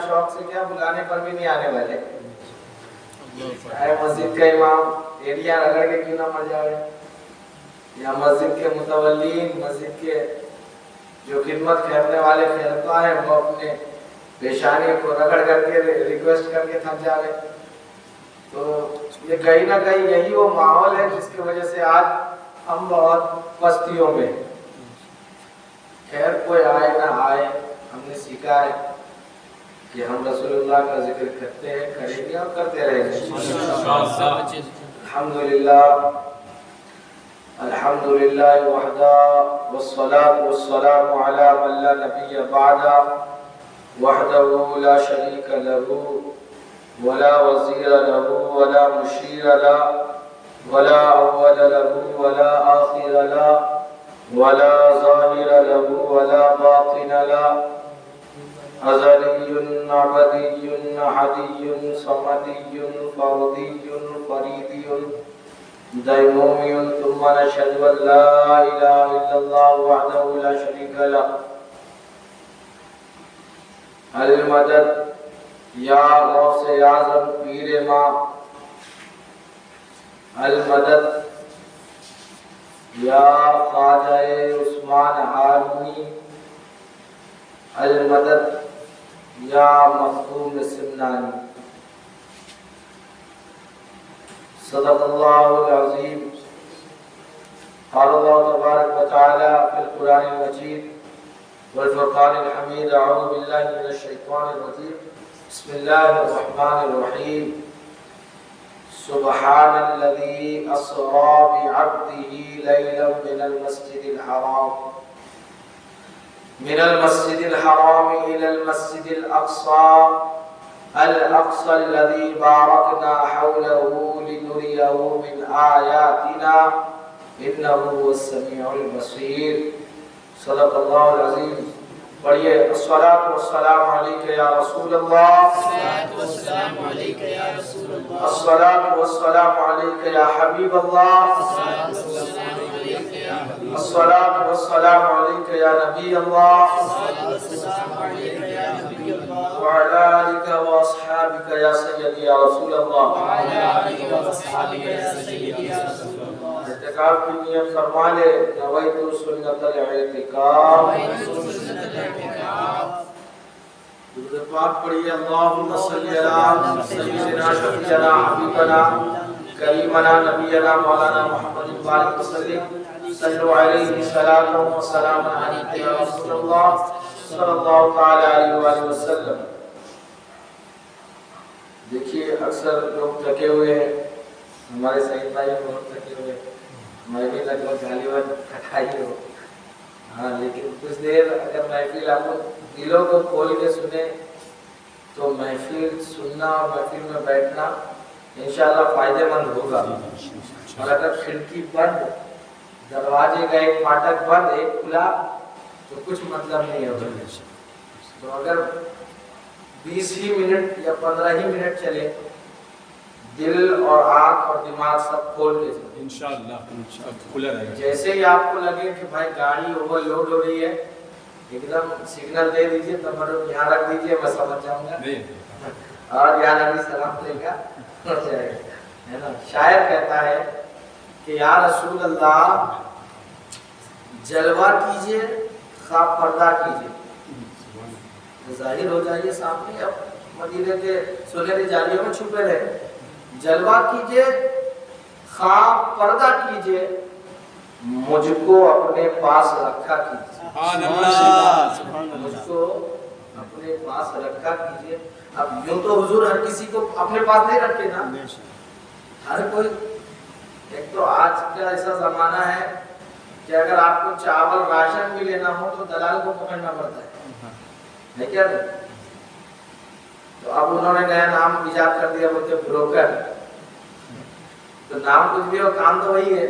شوق سے کیا بلانے پر بھی نہیں آنے والے. مسجد کا امام ایریا رگڑ کے کیوں نہ مر جائے, یا مسجد کے متولین, مسجد کے جو خدمت کرنے والے خیرخواہ ہیں وہ اپنے پیشانی کو رگڑ کر کے ریکویسٹ کر کے تھک جاوے. تو یہ کہیں نہ کہیں یہی وہ ماحول ہے جس کی وجہ سے آج ہم بہت پستیوں میں. خیر کوئی آئے نہ آئے, ہم نے سیکھا ہے کہ ہم رسول اللہ کا ذکر کرتے ہیں, کریں گے اور کرتے رہیں گے. الحمدللہ الحمدللہ وحدہ والصلاة والسلام علی من لا نبی بعدہ وحدہ لا شریک لہ ولا وزیر لہ ولا مشیر لہ ولا اول لہ ولا آخر لہ ولا ظاہر لہ ولا باطن لہ ازلی عبدی احدی صمدی فردی فریدی دیمومی ثم نشهد ان لا اله الا الله وحده لا شريك له المدد یا غوث اعظم پیر ماں, المدد یا خواجہ عثمان ہارونی, المدد یا مخدوم سمنانی. صدق اللہ العظیم. قال اللہ تبارک و تعالی فی القرآن المجید والفرقان الحمید. اعوذ باللہ من الشیطان الرجیم. بسم اللہ الرحمن الرحیم. سبحان الذی اسری بعبدہ لیلا من المسجد الحرام إلى المسجد الأقصى الذي باركنا حوله لنريه من آياتنا إنه هو السميع البصير. صدق الله العظيم. پڑھیے الصلاة والسلام علیک یا رسول اللہ, الصلاة والسلام علیک یا حبیب اللہ, الصلاة والسلام علیک یا نبی اللہ, وعلى آلك وأصحابك يا سيدي يا رسول الله. اعتکاف کی نیت فرما لے. نویت سنت الاعتکاف. درود پاک پڑھیے. اللهم صل على سيدنا شفيعنا حبيبنا كريمنا نبينا مولانا محمد بارك وسلم. صلوا عليه صلاة وسلام عليك يا رسول الله صلی اللہ تعالی علیہ وآلہ وسلم. دیکھیے اکثر لوگ تھکے ہوئے ہیں, ہمارے سعید بھائی بہت تھکے ہوئے, میں بھی لگ بھگ گالی وقت کھٹائی ہو. ہاں لیکن کچھ دیر اگر محفل آپ دلوں کو کھول کے سنیں تو محفل سننا اور محفل میں بیٹھنا انشاءاللہ فائدہ مند ہوگا. اور اگر کھڑکی بند, دروازے کا ایک پھاٹک بند ایک کھلا تو کچھ مطلب نہیں ہوگا. تو اگر 20 ہی منٹ یا 15 ہی منٹ چلے, دل اور آنکھ اور دماغ سب کھول کے چلے انشاءاللہ کھلا رہے گا. جیسے ہی آپ کو لگے کہ بھائی گاڑی اوور لوڈ ہو رہی ہے, ایک دم سگنل دے دیجئے, تمہارا یہاں رکھ دیجئے, میں سمجھ جاؤں گا اور یہاں نبی سلام دے گا ہو جائے گا, ہے نا. شاعر کہتا ہے کہ یا رسول اللہ جلوہ کیجئے خواب پردہ کیجئے. ظاہر ہو جائیے سامنے, اب مدینے کے سنہری جالیوں میں چھپے رہے. جلوہ کیجئے خواب پردہ کیجئے, مجھ کو اپنے پاس رکھا کیجئے. مجھ کو اپنے پاس رکھا کیجئے. اب یوں تو حضور ہر کسی کو اپنے پاس نہیں رکھے نا, ہر کوئی. ایک تو آج کا ایسا زمانہ ہے کہ اگر آپ کو چاول راشن بھی لینا ہو تو دلال کو پکڑنا پڑتا ہے کیا. تو اب انہوں نے نیا نام ایجاد کر دیا, بولتے بروکر. تو نام کچھ بھی ہو, کام تو وہی ہے.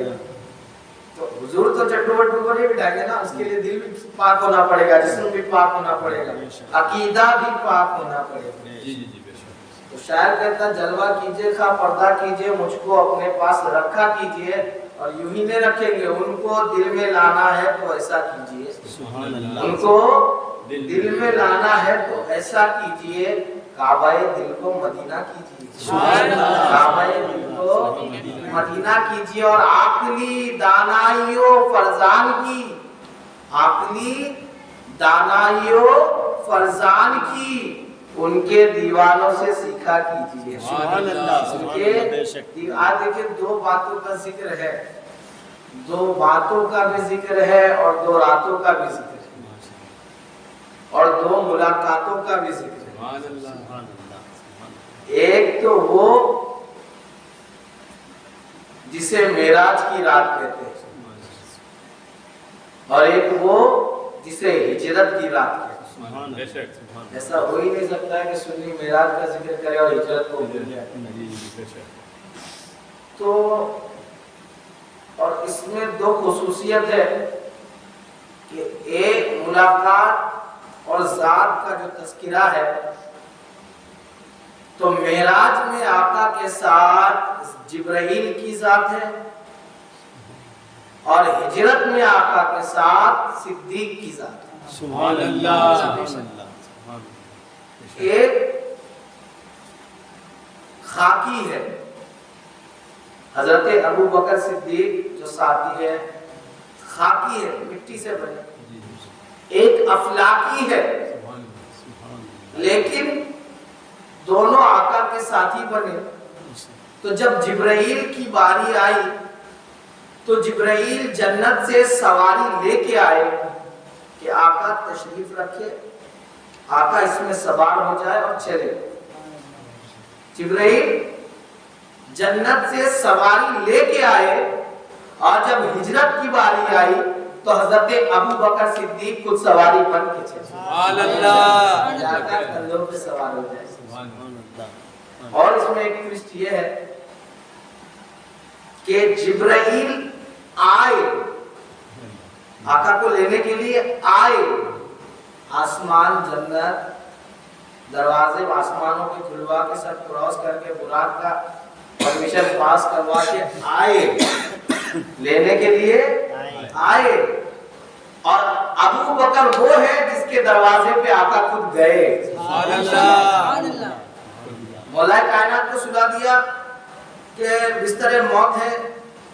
تو حضور تو چٹو بٹو کو نہیں بٹھائیں گے نا, اس کے لیے دل بھی پاک ہونا پڑے گا, جسم بھی پاک ہونا پڑے گا, عقیدہ بھی پاک ہونا پڑے گا. تو شاعر کہتا جلوہ کیجئے خواب پردہ کیجئے, مجھ کو اپنے پاس رکھا کیجئے. اور یوں ہی نہیں رکھیں گے, ان کو دل میں لانا ہے تو ایسا کیجئے, ان کو دل میں لانا ہے تو ایسا کیجئے، کعبہ دل کو مدینہ کیجئے، کعبہ دل کو مدینہ کیجئے، اور عقلی دانائی و فرزان کی، عقلی دانائی و فرزان کی ان کے دیوانوں سے سیکھا کیجئے۔ سبحان اللہ۔ آج دیکھیں دو باتوں کا ذکر ہے، دو باتوں کا بھی ذکر ہے اور دو راتوں کا بھی ذکر ہے، اور دو ملاقاتوں کا بھی ذکر ہے۔ ایک تو وہ جسے معراج کی رات کہتے ہیں، اور ایک وہ جسے ہجرت کی رات کہتے ہیں۔ ایسا ہو ہی نہیں سکتا ہے کہ سنی معراج کا ذکر کرے اور ہجرت کو بھول جائے۔ تو اور اس میں دو خصوصیت ہے کہ ایک ملاقات اور ذات کا جو تذکرہ ہے، تو معراج میں آقا کے ساتھ جبرائیل کی ذات ہے، اور ہجرت میں آقا کے ساتھ صدیق کی ذات ہے۔ سبحان اللہ۔ ایک خاکی ہے، حضرت ابو بکر صدیق جو ساتھی ہے خاکی ہے، مٹی سے بنے۔ ایک افلاکی ہے، لیکن دونوں آقا کے ساتھی بنے۔ تو جب جبرائیل کی باری آئی تو جبرائیل جنت سے سواری لے کے آئے کہ آقا تشریف رکھے، آقا اس میں سوار ہو جائے اور چلے۔ جبرائیل جنت سے سواری لے کے آئے، اور جب ہجرت کی باری آئی تو حضرت ابو بکر صدیق خود سواری بن کے چلے۔ سبحان اللہ۔ آقا کندھوں پہ سوار ہو جائے۔ اور اس میں ایک ٹویسٹ یہ ہے کہ جبرائیل آئے، آقا کو لینے کے لیے آئے، آسمان جنت دروازے آسمانوں کے کھلوا کے سب کراس کر کے براق کا پرمیشن پاس کروا کے آئے، لینے کے لیے آئے، اور ابو بکر وہ ہے جس کے دروازے پہ آقا خود گئے۔ سبحان اللہ۔ مولا کائنات کو سنا دیا کہ بستر موت ہے،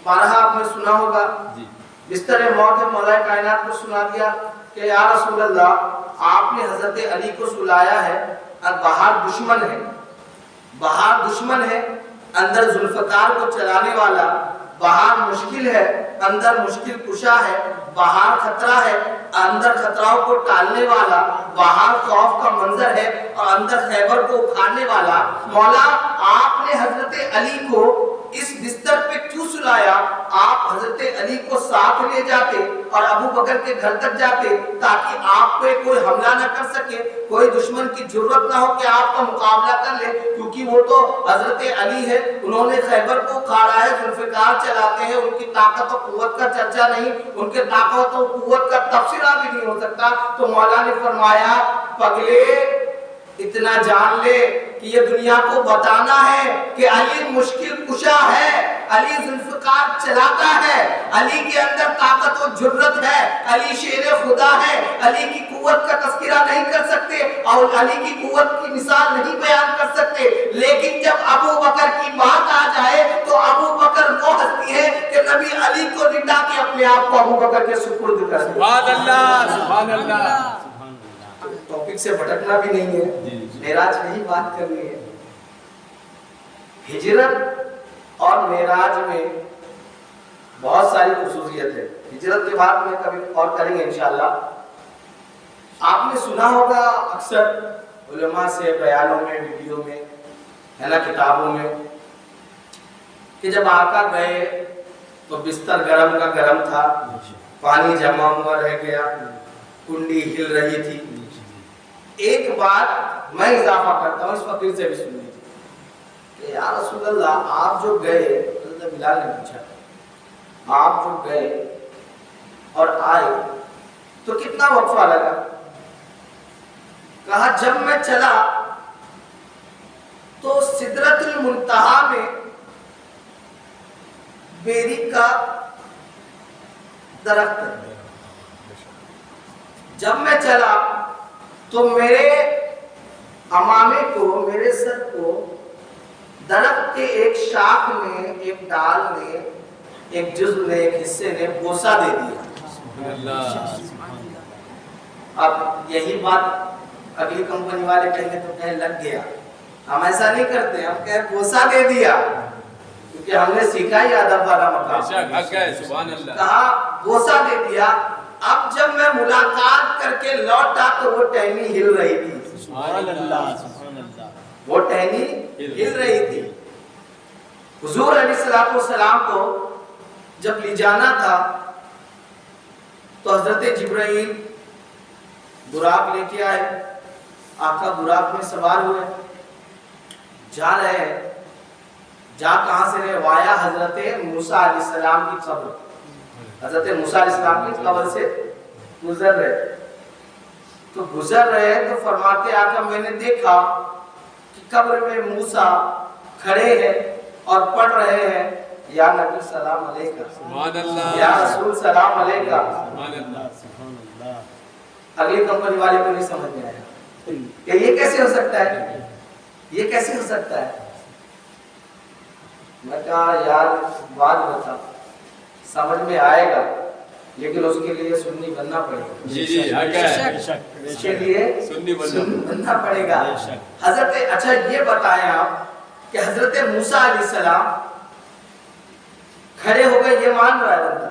بارہا آپ نے سنا ہوگا، بستر موت ہے، مولا کائنات کو سنا دیا کہ یا رسول اللہ آپ نے حضرت علی کو سلایا ہے، باہر دشمن ہے، باہر دشمن ہے، اندر ذوالفقار کو چلانے والا، باہر مشکل ہے، اندر مشکل کشا ہے، باہر خطرہ ہے، اندر خطراؤں کو ٹالنے والا، باہر خوف کا منظر ہے اور اندر خیبر کو اکھاڑنے والا۔ مولا آپ نے حضرت علی کو اس بستر پہ کیوں سلایا؟ آپ حضرت علی کو ساتھ لے جاتے اور ابو بکر کے گھر تک جاتے تاکہ آپ پہ کوئی حملہ نہ کر سکے، کوئی دشمن کی ضرورت نہ ہو کہ آپ کا مقابلہ کر لے، کیونکہ وہ تو حضرت علی ہے، انہوں نے خیبر کو اکھاڑا ہے، ذوالفقار چلاتے ہیں، ان کی طاقت و قوت کا چرچا نہیں، ان کے طاقت و قوت کا تبصرہ بھی نہیں ہو سکتا۔ تو مولا نے فرمایا پگلے اتنا جان لے کہ یہ دنیا کو بتانا ہے کہ علی مشکل کشا ہے، علی ذوالفقار چلاتا ہے، علی کے اندر طاقت و جرت ہے، علی شیر خدا ہے، علی کی قوت کا تذکرہ نہیں کر سکتے اور علی کی قوت کی مثال نہیں بیان کر سکتے، لیکن جب ابو بکر کی بات آ جائے تو ابو بکر وہ ہستی ہے کہ نبی علی کو لٹا کے اپنے آپ کو ابو بکر کے سپرد کر دیا۔ سبحان اللہ، سبحان اللہ۔ ٹاپک سے بھٹکنا بھی نہیں ہے، معراج میں ہی بات کرنی ہے۔ ہجرت اور معراج میں بہت ساری خصوصیت ہے، ہجرت کے بعد میں کبھی اور کریں گے انشاءاللہ۔ آپ نے سنا ہوگا اکثر علماء سے بیانوں میں، ویڈیو میں، ہے نا، کتابوں میں، کہ جب آقا گئے تو بستر گرم کا گرم تھا، پانی جمع ہوا رہ گیا، کنڈی ہل رہی تھی۔ ایک بات میں اضافہ کرتا ہوں، اس فقیر سے بھی سن لیجیے کہ یا رسول اللہ آپ جو گئے، حضرت بلال نے پوچھا، آپ جو گئے اور آئے تو کتنا وقفہ لگا؟ کہا جب میں چلا تو سدرۃ المنتہا میں بیری کا درخت ہے، جب میں چلا تو میرے امامے کو, میرے سر کو درخت کے ایک شاخ نے, ایک ڈال نے, ایک جزو نے, ایک حصے نے بوسہ دے دیا. اب یہی بات اگلی کمپنی والے کہیں تو کہیں لگ گیا. ہم ایسا نہیں کرتے, ہم کہیں بوسہ دے دیا, کیونکہ ہم نے سیکھا ہی ادب والا مقام. کہا بوسہ دے دیا. اب جب میں ملاقات کر کے لوٹا تو وہ ٹہنی ہل رہی تھی. وہ ٹہنی ہل رہی تھی. حضور علیہ السلام کو جب لے جانا تھا تو حضرت جبرائیل براق لے کے آئے. آقا براق میں سوار ہوئے, جا رہے ہیں. جا کہاں سے رہے؟ وایا حضرت موسیٰ علیہ السلام کی قبر. حضرت موسیٰ علیہ السلام کی قبر سے گزر رہے. تو گزر رہے تو فرماتے آقا میں نے دیکھا کہ قبر میں موسیٰ کھڑے ہیں اور پڑھ رہے ہیں یا نبی سلام علیکہ, یا رسول سلام علیکہ. اگلی کمپنی والے کو نہیں سمجھ میں آیا کہ یہ کیسے ہو سکتا ہے, یہ کیسے ہو سکتا ہے. میں کہا یار بات بتا, سمجھ میں آئے گا لیکن اس کے لیے سنی بننا پڑے گا. اس کے لیے سنی بننا پڑے گا. حضرت اچھا یہ بتائیں آپ کہ حضرت موسیٰ علیہ السلام کھڑے ہو گئے, یہ مان رہا ہے بندہ,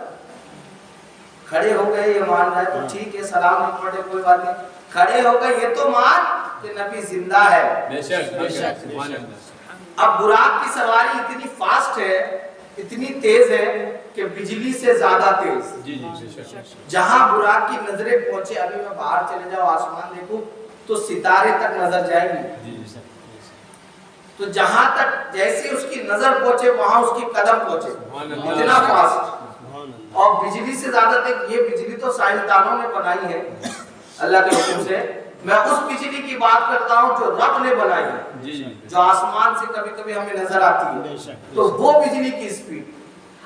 کھڑے ہو گئے یہ مان رہا ہے تو ٹھیک ہے, سلام نہیں پڑھے کوئی بات نہیں. کھڑے ہو گئے یہ تو مان کہ نبی زندہ ہے. اب براق کی سواری اتنی فاسٹ ہے, اتنی تیز ہے کہ بجلی سے زیادہ تیز. جہاں براق کی نظریں پہنچے, ابھی میں باہر چلے جاؤ آسمان دیکھوں تو ستارے تک نظر جائیں گی. تو جہاں تک جیسے اس کی نظر پہنچے وہاں اس کی قدم پہنچے, اتنا فاسٹ. اور بجلی سے زیادہ تک, یہ بجلی تو سائنسدانوں نے بنائی ہے اللہ کے حکم سے. میں اس بجلی کی بات کرتا ہوں جو رب نے بنائی ہے, جو آسمان سے کبھی کبھی ہمیں نظر آتی ہے, تو وہ بجلی کی سپیڈ.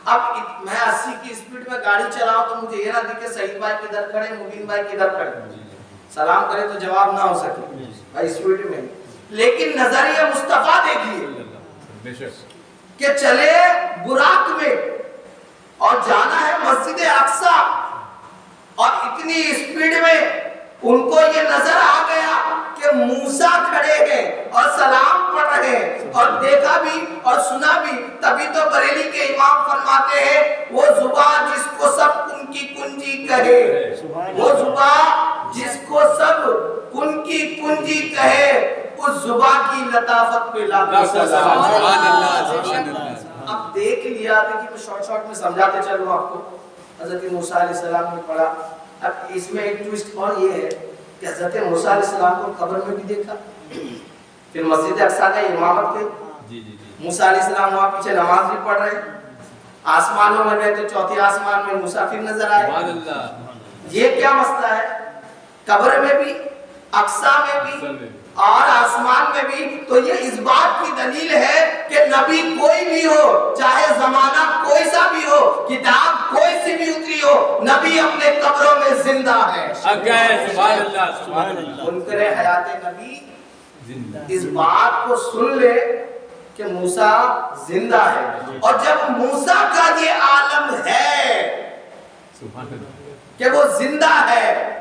اب میں 80 کی سپیڈ میں گاڑی چلاؤں تو مجھے یہ نہ دکھے سعید بھائی کدھر کھڑے, مبین بھائی کدھر کھڑے, سلام کرے تو جواب نہ ہو سکے بھائی سپیڈ میں. لیکن نظریہ مصطفیٰ دیکھیے کہ چلے براق میں اور جانا ہے مسجد اقصیٰ, اور اتنی سپیڈ میں ان کو یہ نظر آ گیا کہ موسیٰ کھڑے ہیں اور سلام پڑھ رہے ہیں, اور دیکھا بھی اور سنا بھی. تبھی تو بریلی کے امام فرماتے ہیں وہ زبان جس کو سب کن کی کنجی کہے, وہ زبان جس کو سب کن کی کنجی کہے, اس زبان کی لطافت پہ لاکھوں سلام. اب دیکھ لیا, دیکھیں میں شارٹ میں سمجھاتے چلوں آپ کو. حضرت موسیٰ علیہ السلام نے پڑھا. اب اس میں ایک ٹویسٹ اور یہ ہے کہ حضرت موسیٰ علیہ السلام کو قبر میں بھی دیکھا, پھر مسجد اقصیٰ کا امامت کے موسیٰ علیہ السلام وہاں پیچھے نماز بھی پڑھ رہے. آسمانوں میں گئے تو چوتھے آسمان میں موسیٰ پھر نظر آئے. یہ کیا مسئلہ ہے؟ قبر میں بھی, اقصیٰ میں بھی اور آسمان میں بھی. تو یہ اس بات کی دلیل ہے کہ نبی کوئی بھی ہو, چاہے زمانہ کوئی سا بھی ہو, کتاب کوئی سی بھی اتری ہو, نبی اپنے قبروں میں زندہ ہے. سبحان اللہ. منکر حیات نبی اس بات کو سن لے کہ موسیٰ زندہ ہے, اور جب موسیٰ کا یہ عالم ہے کہ وہ زندہ ہے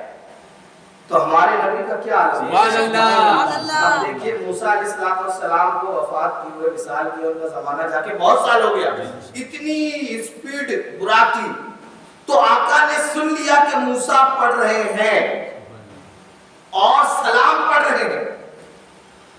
تو ہمارے نبی کا کیا عالم ہے. سبحان اللہ. اب دیکھیے موسیٰ علیہ السلام کو وفات کی ہوئے وصال کی, ان کا زمانہ جا کے بہت سال ہو گیا, اتنی سپیڈ براق کی. تو آقا نے سن لیا کہ موسیٰ پڑھ رہے ہیں اور سلام پڑھ رہے ہیں,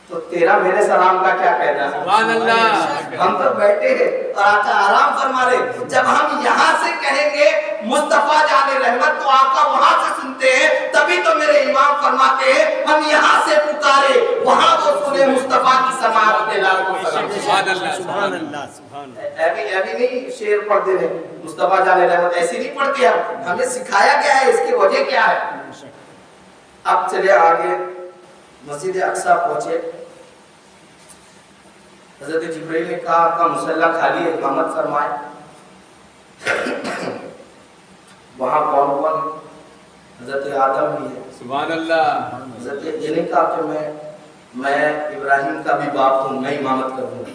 تو تیرا میرے سلام کا کیا کہنا ہے. سبحان اللہ. ہم تو بیٹھے ہیں اور آقا آرام فرما رہے. جب ہم یہاں سے کہیں گے مصطفیٰ جان رحمت تو آقا وہاں سے سنتے ہیں, تبھی تو میرے امام فرماتے ہیں ہم یہاں سے پکارے وہاں وہ سنے مصطفیٰ کی سماعت دے لاکھوں سلام. سبحان اللہ. سبحان اللہ. سبحان اللہ. ایوی نہیں شعر پڑھتے ہیں مصطفیٰ جان رحمت, ایسی نہیں پڑھتے ہم, ہمیں سکھایا گیا ہے. اس کی وجہ کیا ہے؟ اب چلے آگے مسجد اقصیٰ پہنچے. حضرت جبرائیل نے کہا آپ کا مصلی خالی ہے, امامت فرمائے. وہاں کون کون؟ حضرت آدم بھی ہے, سبحان اللہ. حضرت یہ نہیں کہا کہ میں ابراہیم کا بھی باپ ہوں، میں امامت کروں گا،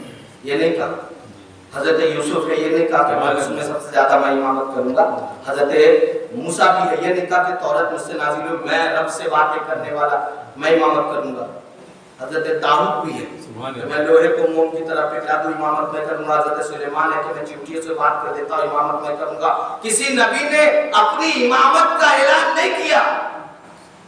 یہ نہیں کہا. حضرت یوسف ہے، یہ نہیں کہا کہ میں اس میں سب سے زیادہ میں امامت کروں گا. حضرت موسیٰ بھی ہے، یہ نہیں کہا کہ تورات مجھ سے نازل ہوئی، میں رب سے باتیں کرنے والا، میں امامت کروں گا. حضرت داؤد بھی ہے کہ میں لوہے کو موم کی طرح پگھلا دوں، امامت میں کروں گا. حضرت سلیمان ہے کہ میں چیونٹیوں سے بات کر دیتا ہوں، امامت میں کروں گا. کسی نبی نے اپنی امامت کا اعلان نہیں کیا،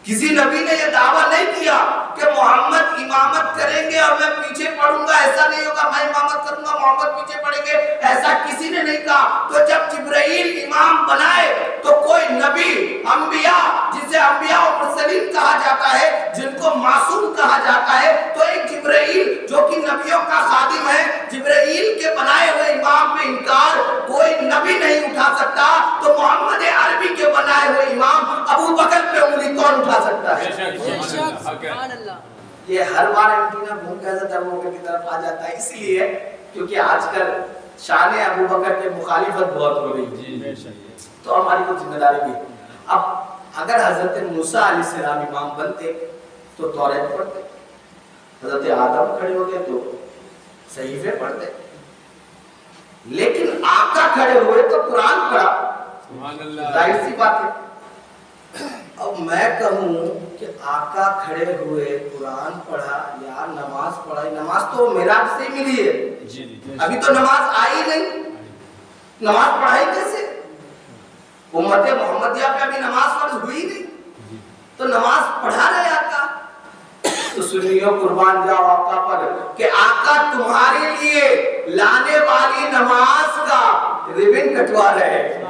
کسی نبی نے یہ دعویٰ نہیں کیا کہ محمد امامت کریں گے اور میں پیچھے پڑوں گا. ایسا نہیں ہوگا میں امامت کروں گا محمد پیچھے پڑیں گے، ایسا کسی نے نہیں کہا. تو جب جبرائیل امام بنائے تو کوئی نبی، انبیاء جسے انبیاء و مرسلین کہا جاتا ہے، جن کو معصوم کہا جاتا ہے، تو ایک جبرائیل جو کہ نبیوں کا خادم ہے، جبرائیل کے بنائے ہوئے امام پہ انکار کوئی نبی نہیں اٹھا سکتا. تو محمد عربی کے بنائے ہوئے امام ابو بکر پہ انگلی کون اٹھا سکتا ہے؟ یہ ہر بار اینٹینا گھوم کے حضرت ابو بکر کی طرف آ جاتا ہے، اس لیے کیونکہ آج کل شان ابو بکر کے مخالفت بہت ہو رہی ہے، تو ہماری کو ذمہ داری بھی. اب اگر حضرت موسیٰ علیہ السلام امام بنتے تو تورات پڑھتے، حضرت آدم کھڑے ہوتے تو صحیفے پڑھتے، لیکن آقا کھڑے ہوئے تو قرآن پڑھا. ظاہر سی بات ہے. اب میں کہوں کہ آقا کھڑے ہوئے قرآن پڑھا یا نماز پڑھائی، نماز تو معراج سے ملی ہے، ابھی تو نماز آئی نہیں، نماز پڑھائی کیسے؟ امت محمدیہ پہ ابھی نماز فرض ہوئی نہیں، تو نماز پڑھا رہے آقا. تو سنیو قربان جاؤ آقا پر کہ آقا تمہارے لیے لانے والی نماز کا ریبن کٹوا رہے،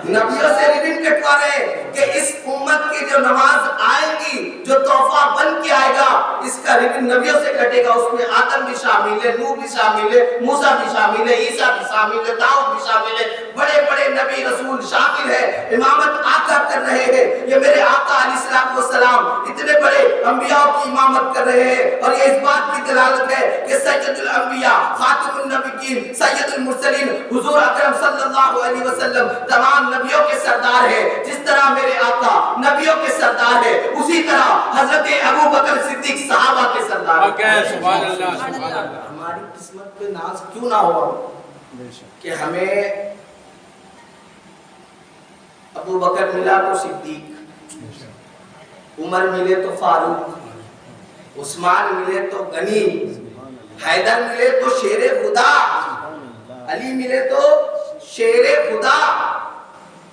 نبیوں سے ریبن کٹوا رہے کہ اس امت کی جو نماز آئے گی، جو تحفہ بن کے آئے گا، اس کا ریبن نبیوں سے کٹے گا. اس میں آدم بھی شامل ہے، نوح بھی شامل ہے، موسیٰ بھی شامل ہے، عیسیٰ بھی شامل ہے، داؤد بھی شامل ہے، بڑے بڑے نبی رسول شامل ہے. امامت آقا کر رہے ہیں. یہ میرے آقا علیہ السلام اتنے بڑے انبیاء کی امامت کر رہے ہیں، اور یہ اس بات کی دلالت ہے کہ سید الانبیاء، خاتم النبیین، سید المرسلین حضور اکرم صلی اللہ علیہ وسلم تمام نبیوں کے سردار ہے. جس طرح میرے آقا نبیوں کے سردار ہے، اسی طرح حضرت ابو بکر صدیق صحابہ کے سردار ہے. سبحان اللہ. ہماری قسمت پہ ناز کیوں نہ ہوا کہ ہمیں ابو بکر ملا تو صدیق، عمر ملے تو فاروق، عثمان ملے تو غنی، حیدر ملے تو شیر خدا، علی ملے تو شیر خدا،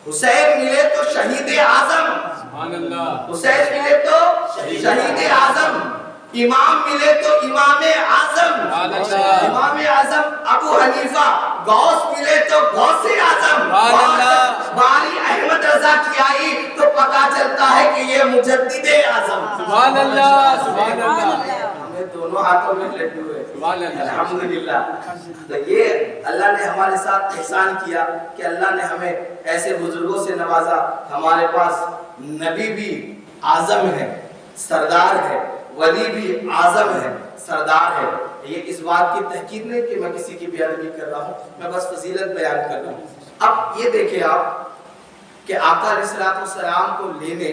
حسین ملے تو شہید اعظم، حسین ملے تو شہید اعظم، امام ملے تو امام اعظم، امام اعظم ابو حنیفہ، غوث ملے تو غوث اعظم، باری احمد رضا کی آئی تو پتا چلتا ہے کہ یہ مجدد اعظم. سبحان اللہ. سبحان اللہ. ہمیں دونوں ہاتھوں میں لڈو ہے، الحمدللہ. تو یہ اللہ نے ہمارے ساتھ احسان کیا کہ اللہ نے ہمیں ایسے بزرگوں سے نوازا. ہمارے پاس نبی بھی اعظم ہے، سردار ہے، ولی بھی اعظم ہے، سردار ہے. یہ اس بات کی تحقیق نہیں کہ میں کسی کی بے ادبی کر رہا ہوں، میں بس فضیلت بیان کر رہا ہوں. اب یہ دیکھیں آپ کہ آقا علیہ السلام کو لینے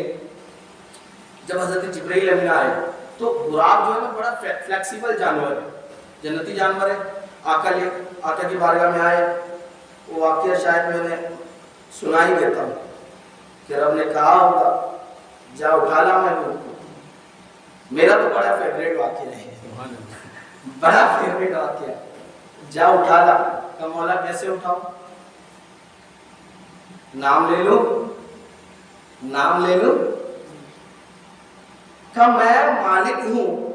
جب حضرت جبرائیل امین آئے تو غراب جو ہے نا بڑا فلیکسیبل جانور ہے، جنتی جانور ہے. آقا کی بارگاہ میں آئے، وہ واقعہ شاید میں نے سنا ہی دیتا ہوں کہ رب نے کہا ہوگا جا اٹھا لا محبوب کو. میرا تو بڑا فیوریٹ واقعہ ہے، بڑا فیوریٹ واقعہ. جا اٹھا لا. کہ مولا کیسے اٹھاؤں؟ نام لے لوں، نام لے لوں. کہ میں مالک ہوں،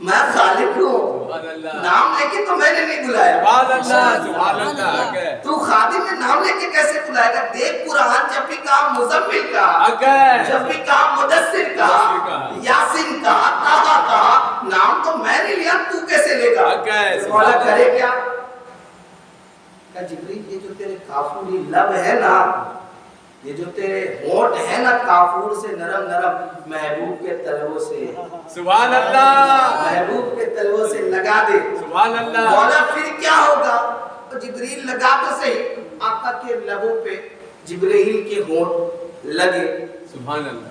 میں خالق ہوں. نام لے کے تو میں نے نہیں بلایا. تو خادم نے نام لے کے کیسے بلائے گا؟ دیکھ قرآن جب بھی کہا مزمل کا، جب بھی کہا مدثر کا، یاسین کا، طٰہٰ کا، نام تو میں نے لیا، تو کیسے لے گا؟ مولا کرے کیا؟ کہ جبریل یہ جو تیرے کافوری لب ہے نا، یہ جو تیرے ہونٹ ہے نا کافور سے نرم نرم، محبوب کے تلووں سے، سبحان اللہ، محبوب کے تلووں سے لگا دے. سبحان اللہ. مولا پھر کیا ہوگا؟ تو جبریل لگا تو صحیح، آقا کے لبوں پہ جبریل کے ہونٹ لگے. سبحان اللہ.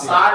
60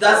10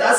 10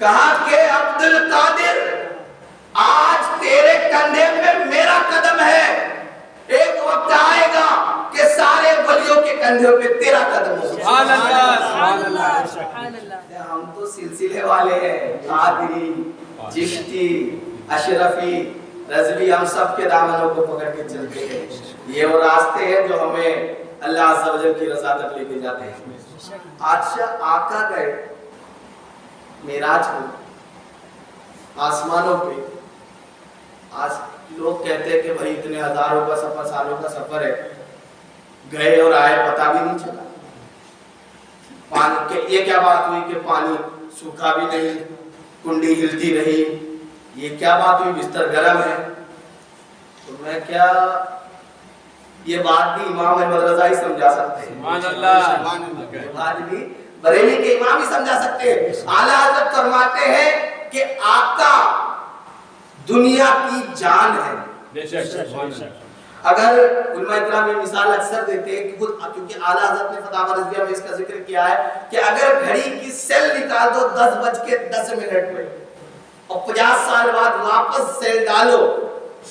کہا کہ عبد القادر آج تیرے کندھے پہ میرا قدم ہے، ایک وقت آئے گا کہ سارے ولیوں کے کندھوں پہ تیرا قدم ہوگا۔ سبحان اللہ، سبحان اللہ، سبحان اللہ۔ ہم تو سلسلے والے ہیں، قادری، چشتی، اشرفی، رضوی، ہم سب کے دامنوں کو پکڑ کے چلتے ہیں۔ یہ وہ راستے ہیں جو ہمیں اللہ عز و جل کی رضا تک لے کے جاتے ہیں۔ آج آقا گئے معراج کو آسمانوں پہ۔ آج لوگ کہتے ہیں کہ بھائی اتنے ہزاروں کا سفر، سالوں کا سفر ہے، گئے اور آئے پتہ بھی نہیں چلا۔ پانی یہ کیا بات ہوئی کہ پانی سوکھا بھی نہیں، کنڈی ہلتی نہیں، یہ کیا بات ہوئی بستر گرم ہے؟ تو میں کیا یہ بات بھی امام احمد رضا ہی سمجھا سکتے ہیں، سبحان اللہ، یہ بات بھی بریلی کے امام ہی سمجھا سکتے ہیں۔ اعلیٰ حضرت فرماتے ہیں کہ آقا دنیا کی جان ہے۔ بے شک، سبحان اللہ۔ اگر علماء اکرام یہ مثال اکثر دیتے ہیں کیونکہ اعلیٰ حضرت نے فتاوی رضویہ میں اس کا ذکر کیا ہے کہ اگر گھڑی کی سیل نکال دو 10:10 پہ اور 50 سال بعد واپس سیل ڈالو،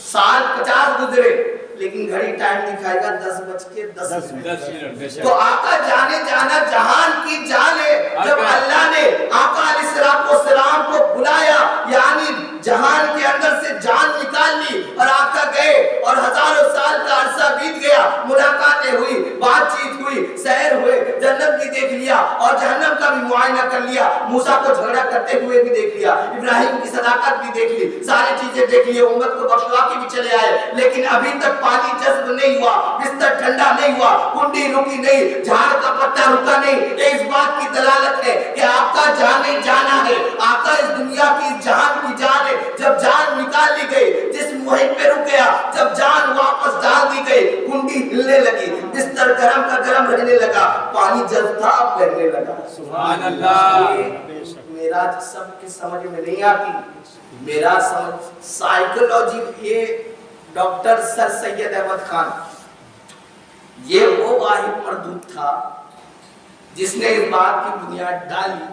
سال 50 گزرے لیکن گھڑی ٹائم دکھائے گا 10:10 تو آقا جانے جانا جہان کی جان ہے۔ جب اللہ نے آقا علیہ السلام کو بلایا یعنی جہان کے اندر سے جان نکال لی اور آقا گئے اور ہزاروں سال کا عرصہ بیت گیا، ملاقاتیں ہوئی، بات چیت ہوئی، سحر ہوئے، جنت بھی دیکھ لیا اور جہنم کا بھی معائنہ کر لیا، موسیٰ کو جھگڑا کرتے ہوئے بھی دیکھ لیا، ابراہیم کی صداقت بھی دیکھ لی، ساری چیزیں دیکھ لی، امت کو بخشوا کے بھی چلے آئے، لیکن ابھی تک پانی جذب نہیں ہوا، بستر ٹھنڈا نہیں ہوا، کنڈی رکی نہیں، جھاڑ کا پتا رکا نہیں۔ اس بات کی دلالت ہے کہ آقا جانے جانا ہے، آقا اس دنیا کی جان کی جان ہے۔ جب جان نکال لی گئی، جسم وہیں پہ رک گیا، جب جان واپس ڈال دی گئی، کنڈی ہلنے لگی، بستر گرم کا گرم رہنے لگا، پانی جذب تھا بہنے لگا۔ سبحان اللہ۔ معراج سب کی سمجھ میں نہیں آتی، معراج سمجھ سائیکولوجی۔ یہ ڈاکٹر سر سید احمد خان یہ وہ واحد مردود تھا جس نے اس بات کی بنیاد ڈالی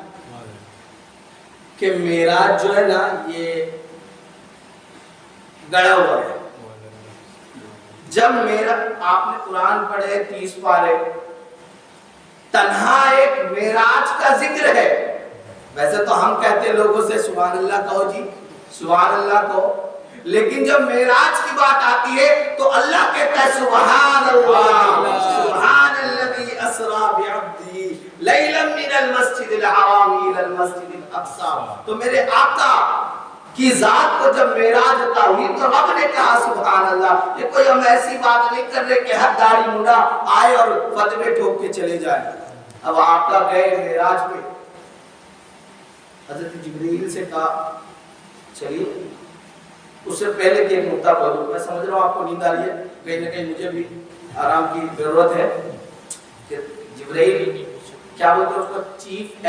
کہ معراج جو ہے نا یہ گڑا ہوا ہے۔ جب میرا آپ نے قرآن پڑھے 30 پارے، تنہا ایک معراج کا ذکر ہے۔ ویسے تو ہم کہتے ہیں لوگوں سے سبحان اللہ کہو جی، سبحان اللہ کہو، لیکن جب معراج کی بات آتی ہے تو اللہ کہتا ہے سبحان اللہ، سبحان الذی اسری بعبدہ لیلا من المسجد الحرام الی المسجد الاقصی۔ تو میرے آقا کی ذات کو جب معراج عطا ہوئی تو رب نے کہا سبحان اللہ۔ یہ کوئی ہم ایسی بات نہیں کر رہے کہ ہر داڑھی منڈا آئے اور فتوے ٹھوک کے چلے جائے۔ اب آقا گئے معراج پہ، حضرت جبریل سے کہا چلیے، اس سے پہلے کہ ایک نقطہ بولوں، میں سمجھ رہا ہوں آپ کو نیند آ رہی ہے، کہیں نہ کہیں مجھے بھی آرام کی ضرورت ہے کہ جبریل کیا بولتے ہیں اس کو، چیف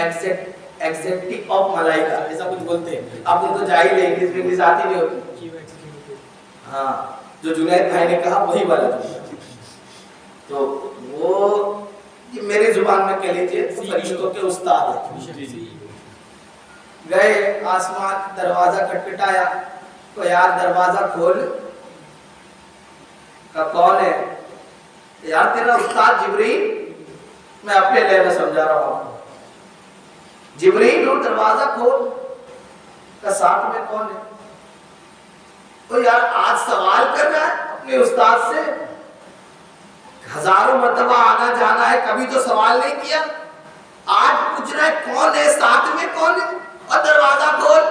ایگزیکٹو آف ملائکہ ایسا کچھ بولتے ہیں، آپ ان کو جاہل ہے، انگلش آتی نہیں ہوتی، ہاں جو جنید بھائی نے کہا وہی والا تو وہ میری زبان میں کہہ لیجیے فرشتوں کے استاد ہیں۔ گئے آسمان، دروازہ کھٹکھٹایا، تو یار دروازہ کھول، کہا کون ہے؟ یار تیرا استاد جبریل، میں اپنے لئے میں سمجھا رہا ہوں، جبریل ہوں، دروازہ کھول، کہا ساتھ میں کون ہے؟ تو یار آج سوال کر رہا ہے اپنے استاد سے، ہزاروں مرتبہ آنا جانا ہے، کبھی تو سوال نہیں کیا، آج پوچھ رہا ہے کون ہے، ساتھ میں کون ہے اور دروازہ کھول۔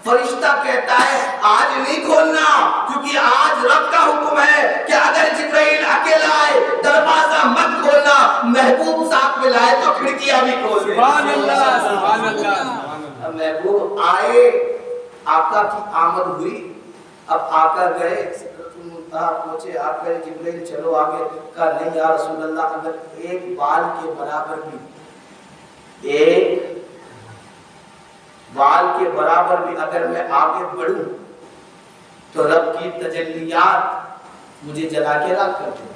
فرشتہ کہتا ہے آج نہیں کھولنا، کیونکہ آج رب کا حکم ہے کہ اگر جبرائیل اکیلا آئے دروازہ مت کھولنا، محبوب ساتھ میں لائے تو کھڑکیاں بھی کھول دے۔ سبحان اللہ، سبحان اللہ۔ محبوب آئے، آقا کی آمد ہوئی، اب آقا گئے سدرۃ المنتہا پہنچے، آپ کہے جبرائیل چلو آگے، کہا نہیں یا رسول اللہ، اگر ایک بال کے برابر بھی، ایک بال کے برابر بھی اگر میں آگے بڑھوں تو رب کی تجلیات مجھے جلا کے راکھ کر دیں۔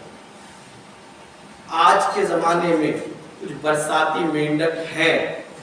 آج کے زمانے میں کچھ برساتی مینڈک ہیں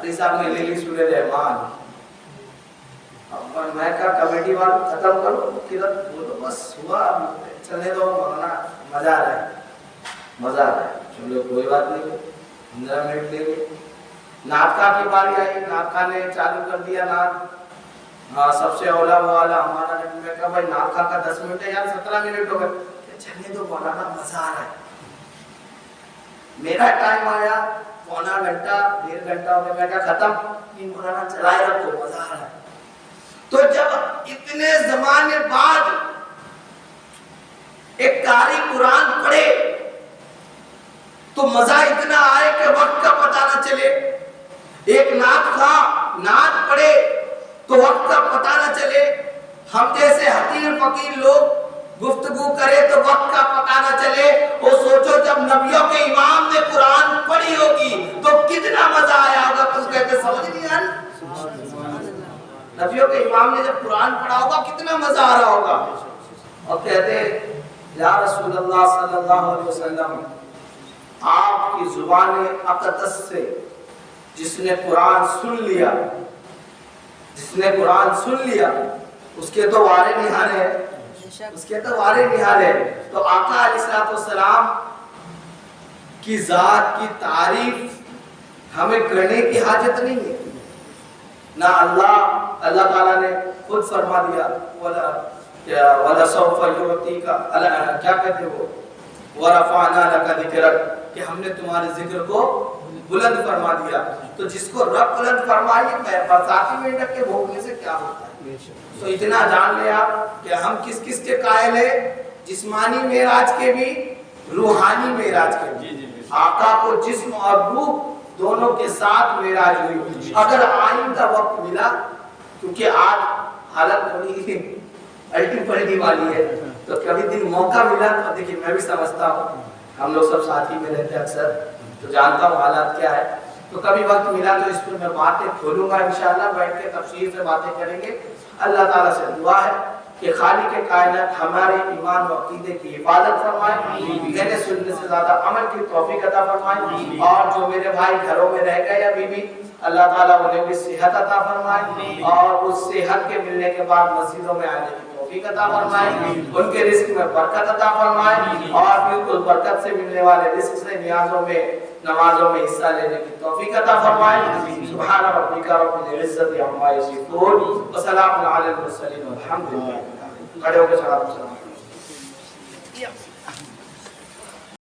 علی صاحب نے لے لی سورہ رحمان. اب میں کہا کمیٹی والوں ختم کرو قرات بولو بس ہوا چلنے دو مولانا مزہ آ رہا ہے مزہ آ رہا ہے. چلو کوئی بات نہیں 15 منٹ لے گئے. ناطقہ کی باری آئی, ناطقہ نے چالو کر دیا نعت. ہاں سب سے اولا والا ہمارا نے. میں کہا بھائی ناطقہ کا 10 منٹ ہے یار 17 منٹ ہو گئے. چلنے دو مولانا مزہ آ رہا ہے. میرا ٹائم آیا پونا گھنٹہ 1.5 گھنٹہ ہو گیا. میں کہا ختم نہیں مولانا چلائے رکھو مزہ آ رہا ہے. تو جب اتنے زمانے بعد ایک قاری قرآن پڑھے تو مزہ اتنا آئے کہ وقت کا پتہ نہ چلے. ایک نعت خواں نعت پڑھے تو وقت کا پتہ نہ چلے. ہم جیسے حقیر فقیر لوگ گفتگو کرے تو وقت کا پتہ نہ چلے. وہ سوچو جب نبیوں کے امام نے قرآن پڑھی ہوگی تو کتنا مزہ آیا ہوگا. تم کہتے سمجھ نہیں آ رہی. نبیوں کے امام نے جب قرآن پڑھا ہوگا کتنا مزہ آ رہا ہوگا. اور کہتے یا رسول اللہ صلی اللہ علیہ وسلم آپ کی زبان اقدس سے جس نے قرآن سن لیا اس کے تو وارے نہارے تو آقا علیہ السلام کی ذات کی تعریف ہمیں کرنے کی حاجت نہیں ہے. نہ اللہ تعالیٰ نے خود فرما دیا وَلَا سَوْفَ يُعْطِيكَ کیا کہتے وہ وَرَفَعْنَا لَكَ ذِكْرَكَ کہ ہم نے تمہارے ذکر کو بلند فرما دیا. تو جس کو رب بلند فرمائے برساتی میں ڈک کے بھوکنے سے کیا ہوتا ہے. تو اتنا جان لیا کہ ہم کس کس کے قائل ہیں, جسمانی معراج کے بھی روحانی معراج کے بھی. آقا کو جسم اور روح دونوں کے ساتھ معراج ہوئی. اگر آئندہ وقت ملا کیونکہ آج حالت تھوڑی الٹی پلٹی والی ہے تو کبھی دن موقع ملا تو دیکھیں میں بھی سمجھتا ہوں ہم لوگ سب ساتھی میں رہتے ہیں اکثر تو جانتا ہوں حالات کیا ہے. تو کبھی وقت ملا تو اس پر میں باتیں کھولوں گا انشاءاللہ, بیٹھ کے تفصیل سے باتیں کریں گے. اللہ تعالیٰ سے دعا ہے کہ خالق کائنات ہمارے ایمان و عقیدے کی حفاظت فرمائے, میرے سننے سے زیادہ عمل کی توفیق عطا فرمائے. اور جو میرے بھائی گھروں میں رہ گئے یا بیوی اللہ تعالیٰ انہیں بھی صحت عطا فرمائے اور اس صحت کے ملنے کے بعد مسجدوں میں آنے کی توفیق عطا فرمائے. ان کے رزق میں برکت عطا فرمائے اور بالکل برکت سے ملنے والے رزق سے نیازوں میں نمازوں میں حصہ لینے کی توفیق عطا فرمائے. سبحان ربک رب العزت عما یصفون وسلام علی المرسلین والحمد للہ. کھڑے ہو کے صلوات و سلام